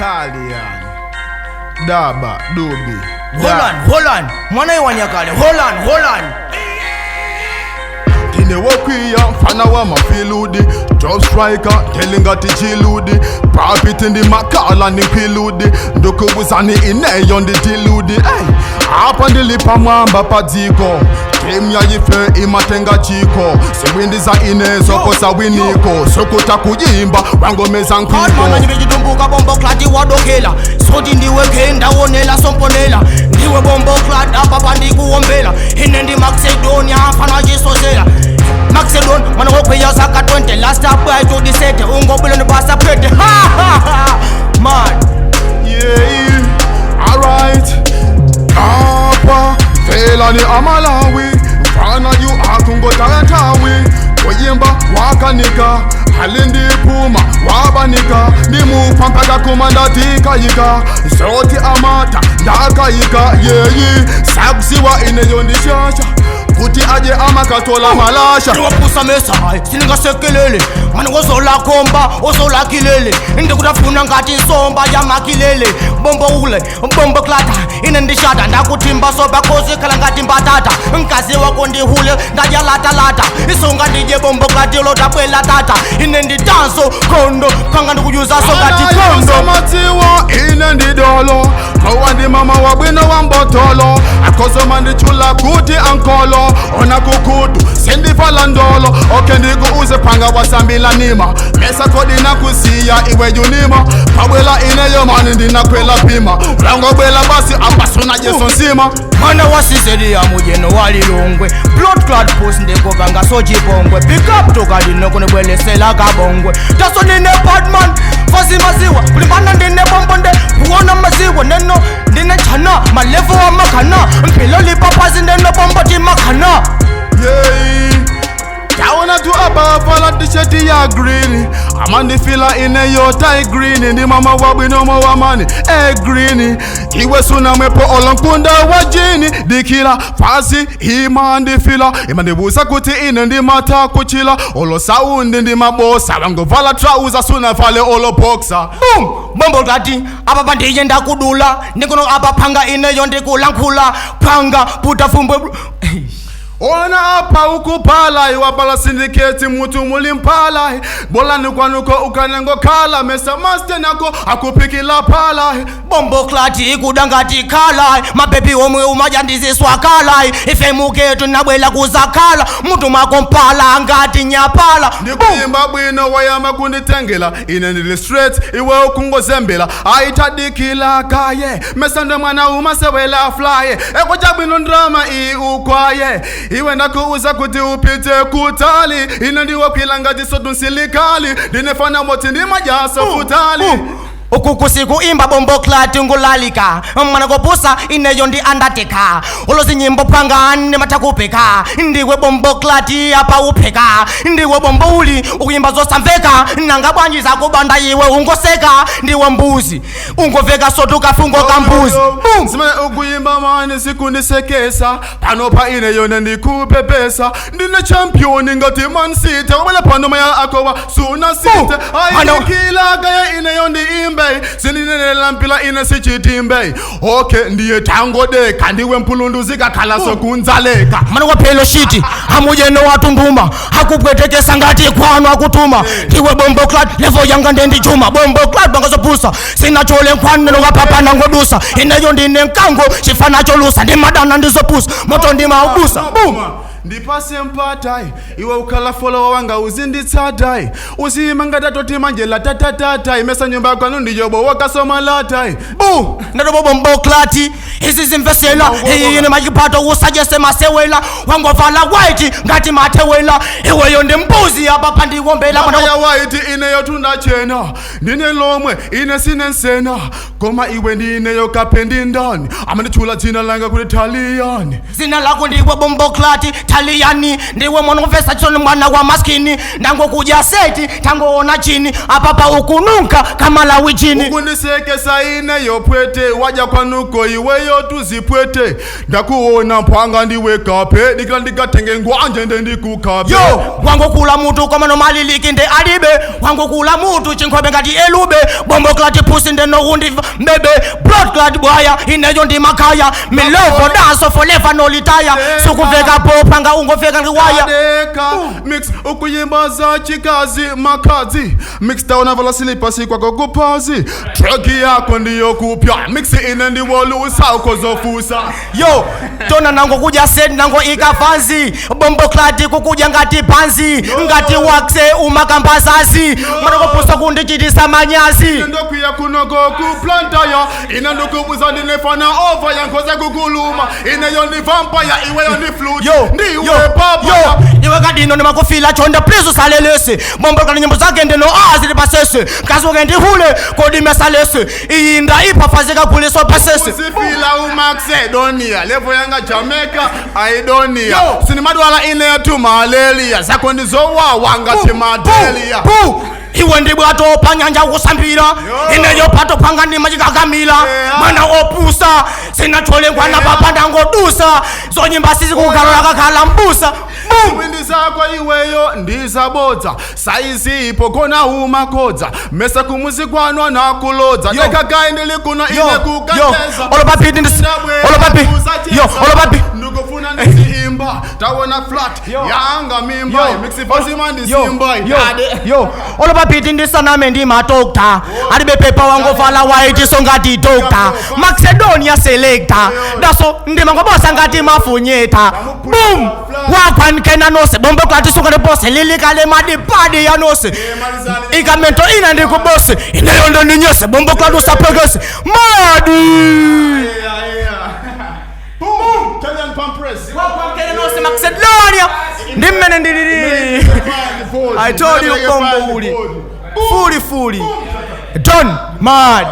Thalian, Daba, Dobi. Hold on. Mwana you wanyakale. Hold on. Tine wakwiya mfana wa mafiludi, top striker telinga tichiludi, papiti ndi makala ni piludi, ndokubuzani ineyo ndi tiludi. Apa ndilipa mwamba padziko, team ya ife imatenga chiko, siwindi za inezo kosa winiko, sokuta kujimba wangomeza nkuko. Mwana njivijitumbuka bombo klati wadokela, soti ndiwe kenda wonela somponela, ndiwe bombo klati apa ndikuombela, ine ndi Maxydonia afana jisozela. Maxydonia, mwana wokweya saka 20, last up by to the set, ungo bilo ni basa pete. Man. Yeah, alright. Apa, fela ni amalawi, mfana yu akungo tarantawi, kuyimba wakanika, halindi puma wabanika, nimu pampaka kumanda tika yika, soti amata ndaka yika, sabsiwa ineyondi shasha, kuti aje amakatola malasha. Niwa pusa mesa, sininga sekelele, mwana wozola komba, wozola kilele, ndi kutafuna ngati nsomba ya makilele, bombo ule, bombo klata, inendishata, ndakutimba soba kozi kala ngati mbatata, nkazi wako ndi hule, ndaja lata, isunga ndije bombo klati lota bwela tata, inendi danso, kondo, kanga ndikuyuza so ngati kondo. Matiwa inendi dolo, kawandi mama wabwino wambotolo, akozo mandi chula kuti ankolo, ona kukutu, sendi falandolo, oke ndiku uze panga wasambila nima, mesa kodi na kusiya iwe yunima, pabwela ineyo mani ndina kwela pima, rango bwela basi ambasuna jeso nsima. Mwana wasizeli ya mujeno walilungwe, blood clot puss ndeko banga soji bongwe, pick up toka dino kune bwele sela kabongwe, taso nine badman, fasi maziwa, kulimbana ndine bombonde, kuona maziwa, neno ndine chana, malevo wa makana, mpilo lipapazi neno bomboti makana. Tawana tu abafala t-shirt ya green, amandi fila ine yo tie green, ndi mama wabwino mo wamani green, iwe suna mepo olonkunda wajini, dikila fasi imandi fila, imandi busa kuti ine ndi mata kuchila, olo saundi ndi mabosa, wango vala trouser suna fale olo boxer. Boom! Bombo klati, apa pandije ndakudula, nikono apa panga ine yo ndikulankula, panga puta fumbwe. Ona apa ukupala, iwapala syndicate mutu mulimpala, bola nukwanuko ukanengo kala, mesa master nako akupikila pala. Bombo klati ikudangati kala, mapepi omwe umajandizi swakala, ife muketu nabwela kuzakala, mutu makompala ngati nyapala. Ndikuyimba bwino wayama kunditengela, ine ndili straight iwe ukungozembela, aitadikila kaye, mesa ndo mwana umasewela fly, ekuja bwino drama ukwaye, iwe ndakuuza kuti upite kutali, ine ndiwe kwilangati sotu nsilikali, dinefana moti ndi majaso kutali. Ukukusiku imba bombo klati ngulalika, mwana kopusa ineyo ndi andateka, ulozi nyimbo panga ne matakupeka, ndiwe bombo klati apa upeka, ndiwe bombo uli ukuyimba zosamveka, nanga bwanji za kubanda iwe ungoseka, ndiwe mbuzi ungoveka sotu kafungo kambuzi. Simene ukuyimba mani sikundisekesa, panopa ineyo ndikupepesa, ndine champion ngati Man City, wabele pano maya akowa suna site, ayikila kaya ineyo ndi imbe, sinine lampila ine sichitimbe, oke ndiye tango deka, ndiwe mpulundu zikakhala sokunzaleka. Mwana wa pelo shiti, hamujeno watunduma, hakupwetekesa ngati kwanu akutuma, ndiwe bombo klad, levo yanga ndendi chuma, bombo klad bangazo pusa, sina chole nkwanu wakapapa na ngodusa, ineyo ndine nkango, shifana cholusa, ndi madana ndizo pusa, moto ndi maubusa. Boom! Ndipase mpatai, iwe ukala follow wanga uzinditsadai, usiyima toti manjela tatatatai, mesa nyumba kwanu ndiyobo wakasoma latai. Boo! Ndadobo bombo klati, isi zimvesela, hii majipato usajese masewela, wango vala white ngati matewela, iwe yonde mbuzi hapa pandi wombela. Mama ya white ine yotunda chena, ndine lomwe ine sine nsena, koma iwe ndineyo kapendi ndani amandichula dzina langa kuti Thalian. Zina lako ndiwe bombo klati Thalian, ndiwe mwana uvesa choni mwana wa maskini, ndangokuja seti tangoona chini apapa ukununka kama la wijini. Ukunisekesa ineyo pwete waja kwanuko iweyo tuzipwete, ndakuona mpanga ndiwe kape dikila ndikatenge ngwanje nde ndikukape. Yo wango kula mutu koma no maliliki nde alibe, wango kula mutu chinkhobe ngati elube, bombo klati pusi nde no undi mbebe, blood clad bwaya ineyo ndi makaya, milovo danso forever no litaya, sukuveka popanga ungofeka ngiwaya. Mix ukuyimba za chikazi makazi, mix taona vala silipa si kwako kupazi, track yako ndiyo kupya, mix ine ndiwolusa ukozofusa. Yo tona nango kuja send nango ikafanzi, bombo klati kukuja ngati panzi, ngati wakse umakambazazi, manoko pusa kundichitisa manyazi. Ndokuya kunoko kuplanta ya, ina ndokubuza ndinefana over ya nkoze kukuluma, ine yo ni vampire iwe yo ni flute, ndiwe papa. Iwe kadino ni makufila chonda please usalelese, bombo klati nyimbo zake ndeno azili pasese, kazuke ndihule kodi mesalese, inda ipa fazika kuliso pasese. Usifila Maxydonia, levo yanga Jamaica, Aidonia, sinimadwala ine ya tu malaria, zako ndizowa wanga timadelia. Iwe ndibwato panyanja kusambira, ineyo pato panga ndi machikakamila, mwana opusa sinatolengwa na papa ndangodusa, zonyimba sisi kukalola kakhala mbusa. Windi zako iweyo ndizabodza, saizi ipo kona umakodza, mesa kumuzi kwanwa na kulodza, neka kaendele kuna ine kukateza. Olopapi ndukufuna ndisiimba, tawona flat, yanga mimba, mixifazima ndisimba. Olopapiti ndisaname ndi matokta, alibe pepa wango fala white so ngati dokta, Maxydonia selector, daso ndimangobosa ngati mafunyeta. Boom! Wakwankena nose, bombo klati suka nepose, lilikale madipadi ya nose, ikamento ina ndikubose, ineyo ndo ninyose, bombo klati usapegese, madi! Thalian Pampres. Wakwankena nose, Maxydonia, ndimene ndilili. I told you bombo uli, fully, done, mad.